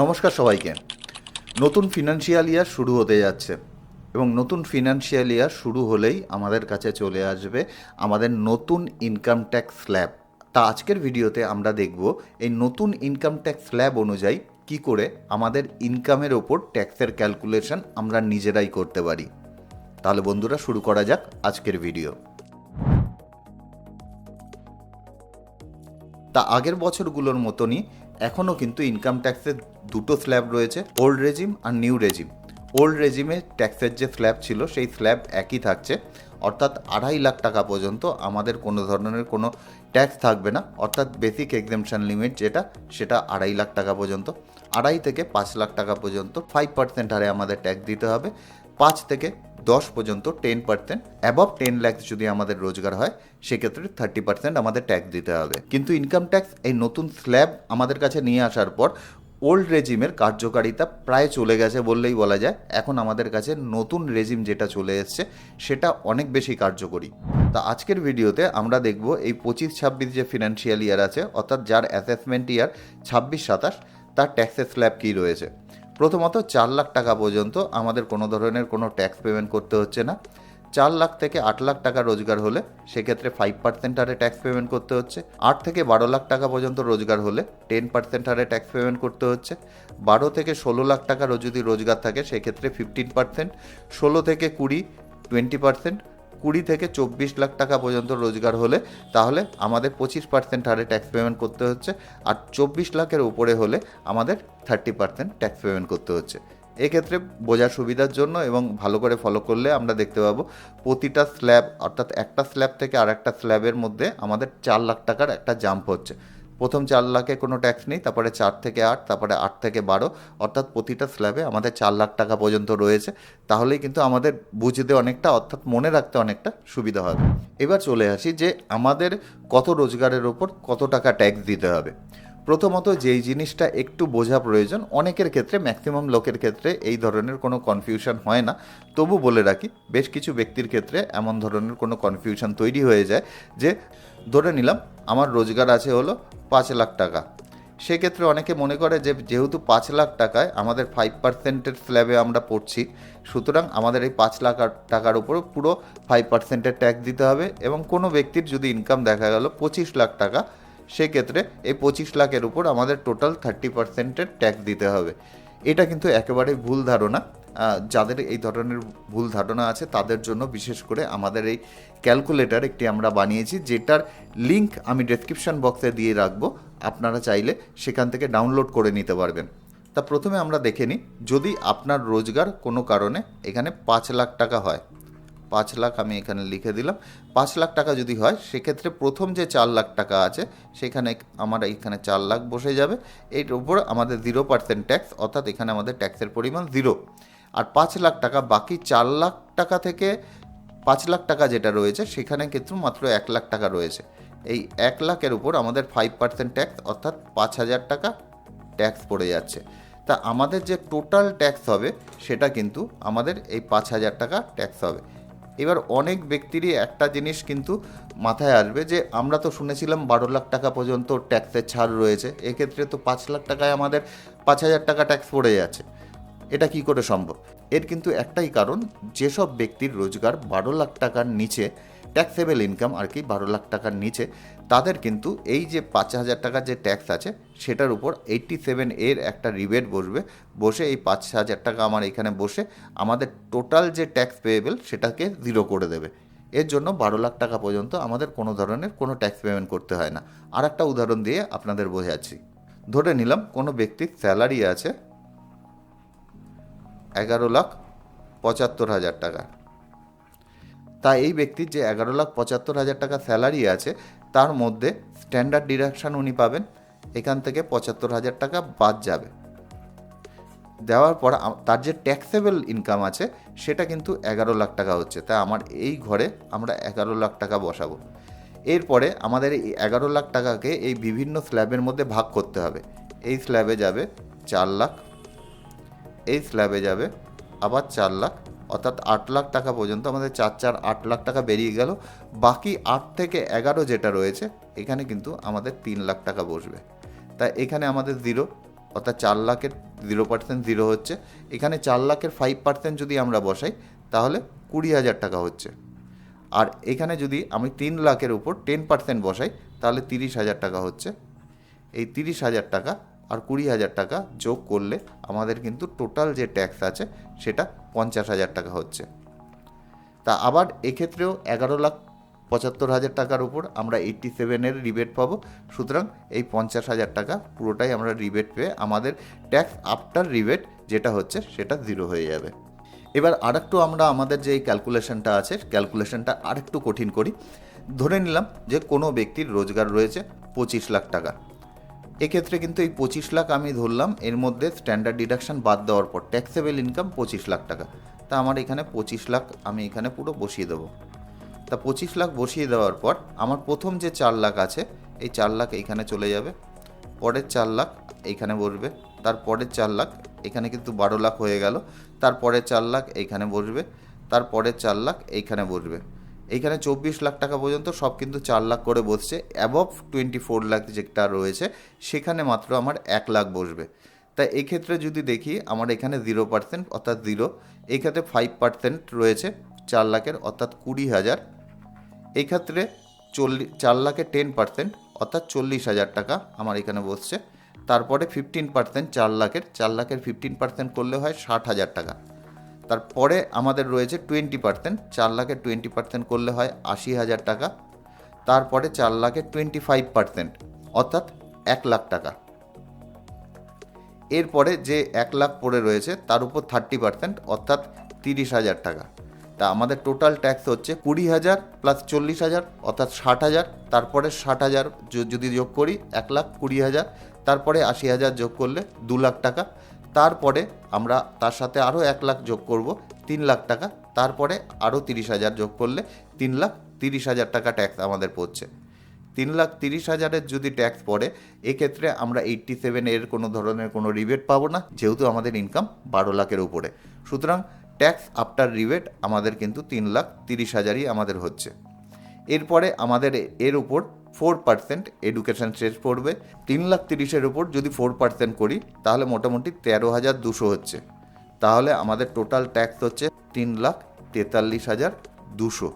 নমস্কার সবাইকে। নতুন ফিনান্সিয়াল ইয়ার শুরু হতে যাচ্ছে এবং নতুন ফিনান্সিয়াল ইয়ার শুরু হলেই আমাদের কাছে চলে আসবে আমাদের নতুন ইনকাম ট্যাক্স স্ল্যাব। তা আজকের ভিডিওতে আমরা দেখব এই নতুন ইনকাম ট্যাক্স স্ল্যাব অনুযায়ী কী করে আমাদের ইনকামের ওপর ট্যাক্সের ক্যালকুলেশন আমরা নিজেরাই করতে পারি। তাহলে বন্ধুরা শুরু করা যাক আজকের ভিডিও। তা আগের বছরগুলোর মতনই এখনও কিন্তু ইনকাম ট্যাক্সের দুটো স্ল্যাব রয়েছে, ওল্ড রেজিম আর নিউ রেজিম। ওল্ড রেজিমে ট্যাক্সের যে স্ল্যাব ছিল সেই স্ল্যাব একই থাকছে, অর্থাৎ 2.5 লাখ টাকা পর্যন্ত আমাদের কোনো ধরনের কোনো ট্যাক্স থাকবে না, অর্থাৎ বেসিক এক্সেমশন লিমিট যেটা সেটা 2.5 লাখ টাকা পর্যন্ত। 2.5 থেকে 5 লাখ টাকা পর্যন্ত 5% হারে আমাদের ট্যাক্স দিতে হবে। 5 থেকে 10 পর্যন্ত 10%, অ্যাবভ 10 লাখ যদি আমাদের রোজগার হয় সেক্ষেত্রে 30% আমাদের ট্যাক্স দিতে হবে। কিন্তু ইনকাম ট্যাক্স এই নতুন স্ল্যাব আমাদের কাছে নিয়ে আসার পর ওল্ড রেজিমের কার্যকারিতা প্রায় চলে গেছে বললেই বলা যায়। এখন আমাদের কাছে নতুন রেজিম যেটা চলে এসছে সেটা অনেক বেশি কার্যকরী। তা আজকের ভিডিওতে আমরা দেখব এই 25-26 যে ফিনান্সিয়াল ইয়ার আছে, অর্থাৎ যার অ্যাসেসমেন্ট ইয়ার 26-27, তার ট্যাক্সের স্ল্যাব কী রয়েছে। প্রথমত 4 লাখ টাকা পর্যন্ত আমাদের কোনো ধরনের কোনো ট্যাক্স পেমেন্ট করতে হচ্ছে না। 4 লাখ থেকে 8 লাখ টাকা রোজগার হলে সেক্ষেত্রে 5% হারে ট্যাক্স পেমেন্ট করতে হচ্ছে। 8 থেকে 12 লাখ টাকা পর্যন্ত রোজগার হলে 10% হারে ট্যাক্স পেমেন্ট করতে হচ্ছে। 12 থেকে 16 লাখ টাকা যদি রোজগার থাকে সেক্ষেত্রে 15%। 16 থেকে 20 20%। 20 থেকে 24 লাখ টাকা পর্যন্ত রোজগার হলে তাহলে আমাদের 25% হারে ট্যাক্স পেমেন্ট করতে হচ্ছে। আর 24 লাখের উপরে হলে আমাদের 30% ট্যাক্স পেমেন্ট করতে হচ্ছে। এক্ষেত্রে বোঝার সুবিধার জন্য এবং ভালো করে ফলো করলে আমরা দেখতে পাবো প্রতিটা স্ল্যাব, অর্থাৎ একটা স্ল্যাব থেকে আর একটা স্ল্যাবের মধ্যে আমাদের 4 লাখ টাকার একটা জাম্প হচ্ছে। প্রথম 4 লাখে কোনো ট্যাক্স নেই, তারপরে 4 থেকে 8, তারপরে 8 থেকে 12, অর্থাৎ প্রতিটা স্ল্যাবে আমাদের 4 লাখ টাকা পর্যন্ত রয়েছে। তাহলেই কিন্তু আমাদের বুঝতে অনেকটা, অর্থাৎ মনে রাখতে অনেকটা সুবিধা হবে। এবার চলে আসি যে আমাদের কত রোজগারের ওপর কত টাকা ট্যাক্স দিতে হবে। প্রথমত যেই জিনিসটা একটু বোঝা প্রয়োজন, অনেকের ক্ষেত্রে ম্যাক্সিমাম লোকের ক্ষেত্রে এই ধরনের কোনো কনফিউশন হয় না, তবু বলে রাখি বেশ কিছু ব্যক্তির ক্ষেত্রে এমন ধরনের কোনো কনফিউশন তৈরি হয়ে যায় যে ধরে নিলাম আমার রোজগার আছে হলো 5 লাখ টাকা। সেক্ষেত্রে অনেকে মনে করে যে যেহেতু 5 লাখ টাকায় আমাদের 5%-এর স্ল্যাবে আমরা পড়ছি, সুতরাং আমাদের এই 5 লাখ টাকার উপর পুরো 5%-এর ট্যাক্স দিতে হবে। এবং কোনো ব্যক্তির যদি ইনকাম দেখা গেল 25 লাখ টাকা, সেক্ষেত্রে এই 25 লাখের উপর আমাদের টোটাল 30%-এর ট্যাক্স দিতে হবে। এটা কিন্তু একেবারেই ভুল ধারণা। যাদের এই ধরনের ভুল ধারণা আছে তাদের জন্য বিশেষ করে আমাদের এই ক্যালকুলেটর একটি আমরা বানিয়েছি, যেটার লিঙ্ক আমি ডেসক্রিপশন বক্সে দিয়ে রাখবো। আপনারা চাইলে সেখান থেকে ডাউনলোড করে নিতে পারবেন। তা প্রথমে আমরা দেখে নিই, যদি আপনার রোজগার কোনো কারণে এখানে 5 লাখ টাকা হয়, 5 লাখ আমি এখানে লিখে দিলাম, 5 লাখ টাকা যদি হয় সেক্ষেত্রে প্রথম যে 4 লাখ টাকা আছে সেখানে আমার এখানে 4 লাখ বসে যাবে। এর উপর আমাদের 0% ট্যাক্স, অর্থাৎ এখানে আমাদের ট্যাক্সের পরিমাণ 0। আর 5 লাখ টাকা, বাকি 4 লাখ টাকা থেকে 5 লাখ টাকা যেটা রয়েছে সেখানে কিন্তু মাত্র 1 লাখ টাকা রয়েছে। এই 1 লাখের উপর আমাদের 5% ট্যাক্স, অর্থাৎ 5,000 টাকা ট্যাক্স পড়ে যাচ্ছে। তা আমাদের যে টোটাল ট্যাক্স হবে সেটা কিন্তু আমাদের এই 5,000 টাকা ট্যাক্স হবে। এবার অনেক ব্যক্তিরই একটা জিনিস কিন্তু মাথায় আসবে যে আমরা তো শুনেছিলাম 12 লাখ টাকা পর্যন্ত ট্যাক্সের ছাড় রয়েছে, এক্ষেত্রে তো 5 লাখ টাকায় আমাদের 5,000 টাকা ট্যাক্স পড়ে যাচ্ছে, এটা কি করে সম্ভব? এর কিন্তু একটাই কারণ, যেসব ব্যক্তির রোজগার 12 লাখ টাকার নিচে, ট্যাক্সেবল ইনকাম আর কি 12 লাখ টাকার নিচে, তাদের কিন্তু এই যে 5,000 টাকার যে ট্যাক্স আছে সেটার উপর 87 এর একটা রিবেট বসে এই 5,000 টাকা আমার এখানে বসে আমাদের টোটাল যে ট্যাক্স পেয়েবল সেটাকে 0 করে দেবে। এর জন্য 12 লাখ টাকা পর্যন্ত আমাদের কোনো ধরনের কোনো ট্যাক্স পেমেন্ট করতে হয় না। আর একটা উদাহরণ দিয়ে আপনাদের বোঝাচ্ছি। ধরে নিলাম কোনো ব্যক্তির স্যালারি আছে 11,75,000 টাকা। তা এই ব্যক্তির যে 11,75,000 টাকা স্যালারি আছে তার মধ্যে স্ট্যান্ডার্ড ডিডাকশান উনি পাবেন, এখান থেকে 75,000 টাকা বাদ যাবে। দেওয়ার পর তার যে ট্যাক্সেবল ইনকাম আছে সেটা কিন্তু 11 লাখ টাকা হচ্ছে। তাই আমার এই ঘরে আমরা 11 লাখ টাকা বসাবো। এরপরে আমাদের এই 11 লাখ টাকাকে এই বিভিন্ন স্ল্যাবের মধ্যে ভাগ করতে হবে। এই স্ল্যাবে যাবে 4 লাখ, এই স্ল্যাবে যাবে আবার 4 লাখ, অর্থাৎ 8 লাখ টাকা পর্যন্ত আমাদের 4 8 লাখ টাকা বেরিয়ে গেল। বাকি 8 থেকে 11 যেটা রয়েছে এখানে কিন্তু আমাদের 3 লাখ টাকা বসবে। তাই এখানে আমাদের 0, অর্থাৎ 4 লাখের 0% জিরো হচ্ছে। এখানে 4 লাখের 5% যদি আমরা বসাই তাহলে 20,000 টাকা হচ্ছে। আর এখানে যদি আমি 3 লাখের উপর 10% বসাই তাহলে 30,000 টাকা হচ্ছে। এই 30,000 টাকা আর 20,000 টাকা যোগ করলে আমাদের কিন্তু টোটাল যে ট্যাক্স আছে সেটা 50,000 টাকা হচ্ছে। তা আবার এক্ষেত্রেও 11,75,000 টাকার উপর আমরা 87-এর রিবেট পাবো। সুতরাং এই 50,000 টাকা পুরোটাই আমরা রিবেট পেয়ে আমাদের ট্যাক্স আফটার রিবেট যেটা হচ্ছে সেটা জিরো হয়ে যাবে। এবার আরেকটু আমরা আমাদের যে এই ক্যালকুলেশনটা আছে ক্যালকুলেশনটা আরেকটু কঠিন করি। ধরে নিলাম যে কোনো ব্যক্তির রোজগার রয়েছে 25 লাখ টাকা। এক্ষেত্রে কিন্তু এই 25 লাখ আমি ধরলাম, এর মধ্যে স্ট্যান্ডার্ড ডিডাকশন বাদ দেওয়ার পর ট্যাক্সেবল ইনকাম 25 লাখ টাকা। তা আমার এখানে 25 লাখ আমি এখানে পুরো বসিয়ে দেবো। তা 25 লাখ বসিয়ে দেওয়ার পর আমার প্রথম যে 4 লাখ আছে এই 4 লাখ এইখানে চলে যাবে, পরের 4 লাখ এইখানে বসবে, তারপরের 4 লাখ এখানে কিন্তু 12 লাখ হয়ে গেল, তারপরের 4 লাখ এইখানে বসবে, তারপরের 4 লাখ এইখানে বসবে। এইখানে 24 লাখ টাকা পর্যন্ত সব কিন্তু 4 লাখ করে বসছে। অ্যাবভ 24 লাখ যেটা রয়েছে সেখানে মাত্র আমার 1 লাখ বসবে। তাই এক্ষেত্রে যদি দেখি আমার এখানে 0% অর্থাৎ 0, এক্ষেত্রে 5% রয়েছে 4 লাখের অর্থাৎ 20,000। এই ক্ষেত্রে 4 লাখের 10% অর্থাৎ 40,000 টাকা আমার এখানে বসছে। তারপরে 15% 4 লাখের 15% করলে হয় 60,000 টাকা। তারপরে আমাদের রয়েছে 20%, 4 লাখের 20% করলে হয় 80,000 টাকা। তারপরে 4 লাখের 25% অর্থাৎ 1 লাখ টাকা। এরপরে যে 1 লাখ পড়ে রয়েছে তার উপর 30% অর্থাৎ 30,000 টাকা। তা আমাদের টোটাল ট্যাক্স হচ্ছে 20,000 প্লাস 40,000 অর্থাৎ 60,000। তারপরে 60,000 যদি যোগ করি 1,20,000, তারপরে 80,000 যোগ করলে 2 লাখ টাকা। তারপরে আমরা তার সাথে আরও 1 লাখ যোগ করব 3 লাখ টাকা। তারপরে আরও 30,000 যোগ করলে 3,30,000 টাকা ট্যাক্স আমাদের পড়ছে। 3,30,000-এর যদি ট্যাক্স পড়ে এক্ষেত্রে আমরা 87 এর কোনো ধরনের কোনো রিবেট পাবো না, যেহেতু আমাদের ইনকাম 12 লাখের উপরে। সুতরাং ট্যাক্স আফটার রিবেট আমাদের কিন্তু 3,30,000-ই আমাদের হচ্ছে। এরপরে আমাদের এর উপর 4% এডুকেশন সেস পড়বে। 3,30,000-এর উপর যদি 4% করি তাহলে মোটামুটি 13,200 হচ্ছে। তাহলে আমাদের টোটাল ট্যাক্স হচ্ছে 3,43,200।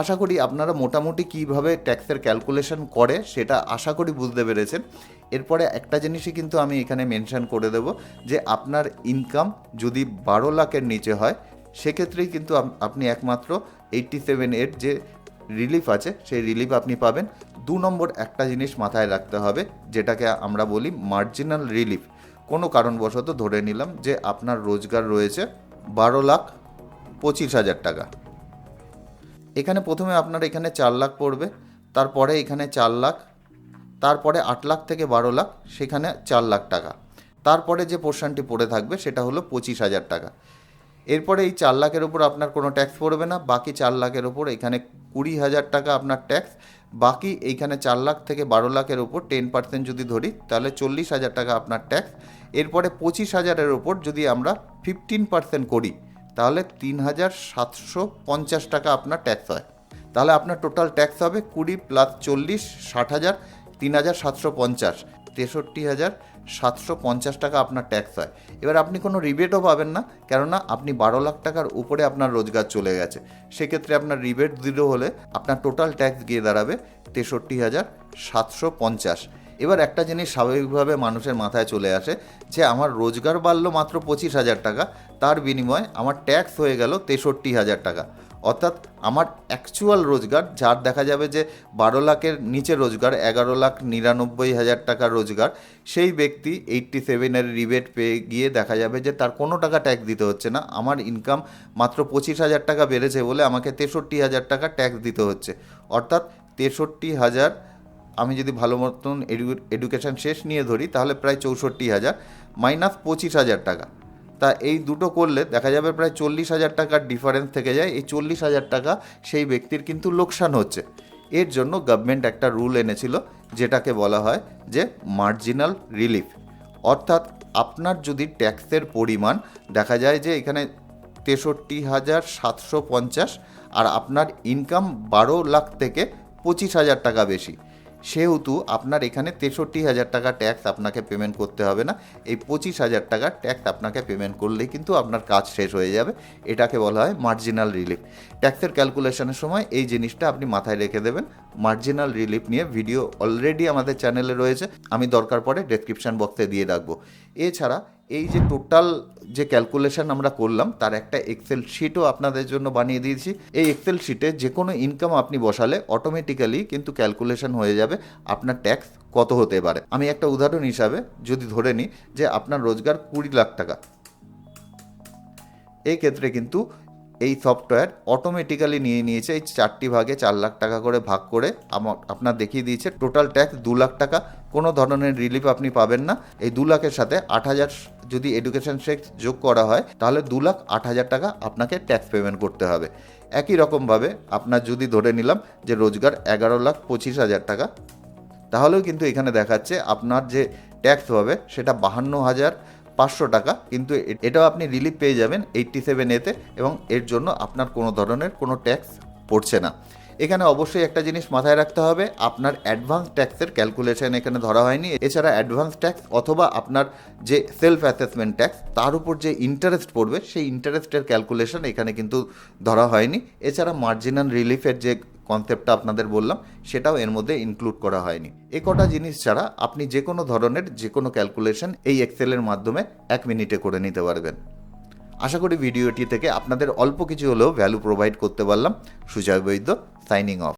আশা করি আপনারা মোটামুটি কীভাবে ট্যাক্সের ক্যালকুলেশন করে সেটা আশা করি বুঝতে পেরেছেন। এরপরে একটা জিনিসই কিন্তু আমি এখানে মেনশন করে দেব যে আপনার ইনকাম যদি 12 লাখের নিচে হয় সেক্ষেত্রেই কিন্তু আপনি একমাত্র 87-এর যে রিলিফ আছে সেই রিলিফ আপনি পাবেন। 2 নম্বর একটা জিনিস মাথায় রাখতে হবে যেটাকে আমরা বলি মার্জিনাল রিলিফ। কোনো কারণবশত ধরে নিলাম যে আপনার রোজগার রয়েছে 12,25,000 টাকা। এখানে প্রথমে আপনার এখানে 4 লাখ পড়বে, তারপরে এখানে 4 লাখ, তারপরে 8 লাখ থেকে 12 লাখ সেখানে 4 লাখ টাকা। তারপরে যে পোর্শনটি পড়ে থাকবে সেটা হলো 25,000 টাকা। এরপরে এই 4 লাখের উপর আপনার কোনো ট্যাক্স পড়বে না, বাকি 4 লাখের উপর এখানে 20,000 টাকা আপনার ট্যাক্স। বাকি এইখানে 4 লাখ থেকে 12 লাখের উপর 10% যদি ধরি তাহলে 40,000 টাকা আপনার ট্যাক্স। এরপরে 25,000-এর উপর যদি আমরা 15% করি তাহলে 3,750 টাকা আপনার ট্যাক্স হয়। তাহলে আপনার টোটাল ট্যাক্স হবে 20 প্লাস 40 60,000, 3,750, 63,750 টাকা আপনার ট্যাক্স হয়। এবার আপনি কোনো রিবেটও পাবেন না, কেননা আপনি 12 লাখ টাকার উপরে আপনার রোজগার চলে গেছে। সেক্ষেত্রে আপনার রিবেট 0 হলে আপনার টোটাল ট্যাক্স গিয়ে দাঁড়াবে 63,750। এবার একটা জিনিস স্বাভাবিকভাবে মানুষের মাথায় চলে আসে যে আমার রোজগার বাড়লো মাত্র 25,000 টাকা, তার বিনিময়ে আমার ট্যাক্স হয়ে গেল 63,000 টাকা। অর্থাৎ আমার অ্যাকচুয়াল রোজগার, যার দেখা যাবে যে 12 লাখের নিচে রোজগার 11,99,000 টাকার রোজগার, সেই ব্যক্তি 87-এর রিবেট পেয়ে গিয়ে দেখা যাবে যে তার কোনো টাকা ট্যাক্স দিতে হচ্ছে না। আমার ইনকাম মাত্র 25,000 টাকা বেড়েছে বলে আমাকে 63,000 টাকা ট্যাক্স দিতে হচ্ছে। অর্থাৎ 63,000 আমি যদি ভালো মতন এডুকেশন শেষ নিয়ে ধরি তাহলে প্রায় 64,000 মাইনাস 25,000 টাকা। তা এই দুটো করলে দেখা যাবে প্রায় 40,000 টাকার ডিফারেন্স থেকে যায়। এই 40,000 টাকা সেই ব্যক্তির কিন্তু লোকসান হচ্ছে। এর জন্য গভর্নমেন্ট একটা রুল এনেছিল যেটাকে বলা হয় যে মার্জিনাল রিলিফ। অর্থাৎ আপনার যদি ট্যাক্সের পরিমাণ দেখা যায় যে এখানে 63,750 আর আপনার ইনকাম 12 লাখ থেকে 25,000 টাকা বেশি, সেহেতু আপনার এখানে 63,000 টাকা ট্যাক্স আপনাকে পেমেন্ট করতে হবে না। এই 25,000 টাকা ট্যাক্স আপনাকে পেমেন্ট করলেই কিন্তু আপনার কাজ শেষ হয়ে যাবে। এটাকে বলা হয় মার্জিনাল রিলিফ। ট্যাক্সের ক্যালকুলেশনের সময় এই জিনিসটা আপনি মাথায় রেখে দেবেন। মার্জিনাল রিলিফ নিয়ে ভিডিও অলরেডি আমাদের চ্যানেলে রয়েছে, আমি দরকার পড়ে ডেসক্রিপশন বক্সে দিয়ে রাখবো। এছাড়া এই যে টোটাল যে ক্যালকুলেশন আমরা করলাম তার একটা এক্সেল শিটও আপনাদের জন্য বানিয়ে দিয়েছি। এই এক্সেল শিটে যে কোনো ইনকাম আপনি বসালে অটোমেটিক্যালি কিন্তু ক্যালকুলেশন হয়ে যাবে আপনার ট্যাক্স কত হতে পারে। আমি একটা উদাহরণ হিসাবে যদি ধরে নিই যে আপনার রোজগার 20 লাখ টাকা, এই ক্ষেত্রে কিন্তু এই সফটওয়্যার অটোমেটিক্যালি নিয়ে নিয়েছে এই 4টি ভাগে 4 লাখ টাকা করে ভাগ করে আপনার দেখিয়ে দিয়েছে টোটাল ট্যাক্স 2 লাখ টাকা। কোনো ধরনের রিলিফ আপনি পাবেন না। এই 2 লাখের সাথে 8,000 যদি এডুকেশন ট্যাক্স যোগ করা হয় তাহলে 2,08,000 টাকা আপনাকে ট্যাক্স পেমেন্ট করতে হবে। একই রকমভাবে আপনার যদি ধরে নিলাম যে রোজগার 11,25,000 টাকা, তাহলেও কিন্তু এখানে দেখাচ্ছে আপনার যে ট্যাক্স হবে সেটা 52,500 টাকা, কিন্তু এটাও আপনি রিলিফ পেয়ে যাবেন 87A-তে, এবং এর জন্য আপনার কোনো ধরনের কোনো ট্যাক্স পড়ছে না। এখানে অবশ্যই একটা জিনিস মাথায় রাখতে হবে, আপনার অ্যাডভান্স ট্যাক্সের ক্যালকুলেশন এখানে ধরা হয়নি। এছাড়া অ্যাডভান্স ট্যাক্স অথবা আপনার যে সেলফ অ্যাসেসমেন্ট ট্যাক্স তার উপর যে ইন্টারেস্ট পড়বে সেই ইন্টারেস্টের ক্যালকুলেশন এখানে কিন্তু ধরা হয়নি। এছাড়া মার্জিনাল রিলিফের যে কনসেপ্টটা আপনাদের বললাম সেটাও এর মধ্যে ইনক্লুড করা হয়নি। এ কটা জিনিস ছাড়া আপনি যে কোনো ধরনের যে কোনো ক্যালকুলেশন এই এক্সেলের মাধ্যমে 1 মিনিটে করে নিতে পারবেন। আশা করি ভিডিওটি থেকে আপনাদের অল্প কিছু হলেও ভ্যালু প্রোভাইড করতে পারলাম। সুজয় বৈদ্য, সাইনিং অফ।